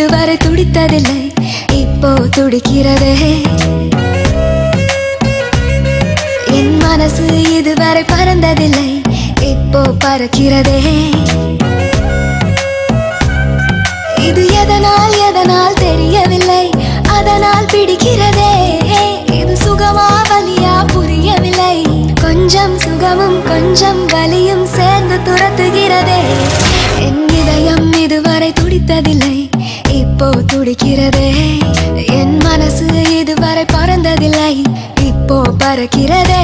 இதுவரை துடித்ததில்லை, இப்போ துடிக்கிறதே. என் மனசு இதுவரை பறந்ததில்லை, இப்போ பறக்கிறதே. இது எதனால் எதனால் தெரியவில்லை, அதனால் பிடிக்கிறதே. இது சுகமா வலியா புரியவில்லை, கொஞ்சம் சுகமும் கொஞ்சம் வலியும் சேர்ந்து துரத்துகிறதே. என் இதயம் இதுவரை துடித்ததில்லை, இப்போ துடிக்கிறதே. என் மனசு இதுவரை பறந்ததில்லை, இப்போ பறக்கிறதே.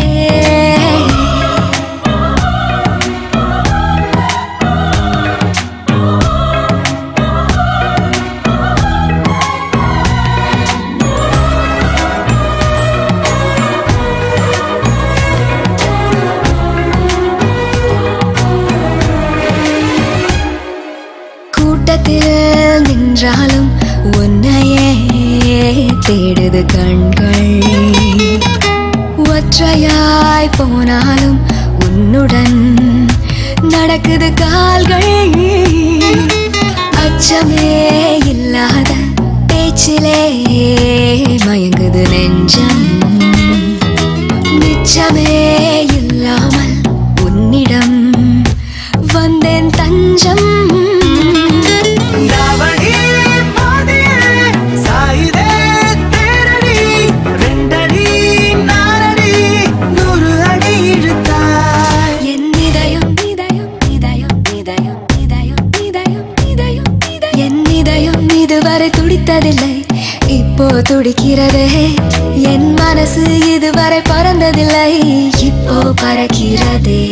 கூட்டத்தில் நின்றாலும் உன்னையே தேடுது கண்கள், ஒற்றையாய் போனாலும் உன்னுடன் நடக்குது கால்கள். அச்சமே இல்லாத பேச்சிலே மயங்குது நெஞ்சம், நிச்சமே இல்லாமல் உன்னிடம் வந்தேன் தஞ்சம். இதுவரை துடித்ததில்லை, இப்போ துடிக்கிறதே. என் மனசு இதுவரை பறந்ததில்லை, இப்போ பறக்கிறதே.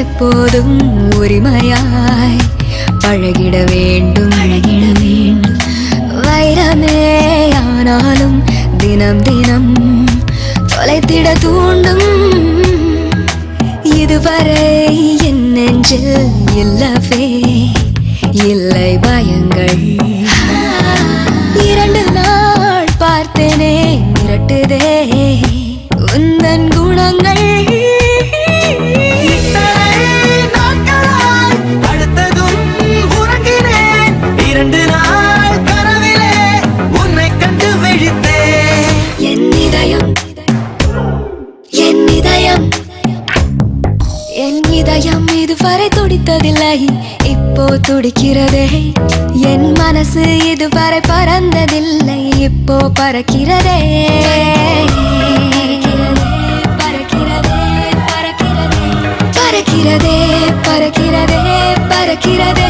எப்போதும் உரிமையாய் பழகிட வேண்டும், வைரமே ஆனாலும் தினம் தினம் தொலைத்திட தூண்டும். இதுவரை என் நெஞ்சில் இல்லவே இல்லை பயங்கள், 2 நாள் பார்த்தேனே மிரட்டுதே உந்தன் குணங்கள். என் இதயம் இதுவரை துடித்ததில்லை, இப்போ துடிக்கிறதே. என் மனசு இதுவரை பறந்ததில்லை, இப்போ பறக்கிறதே. பறக்கிறதே பறக்கிறதே பறக்கிறதே பறக்கிறதே பறக்கிறதே.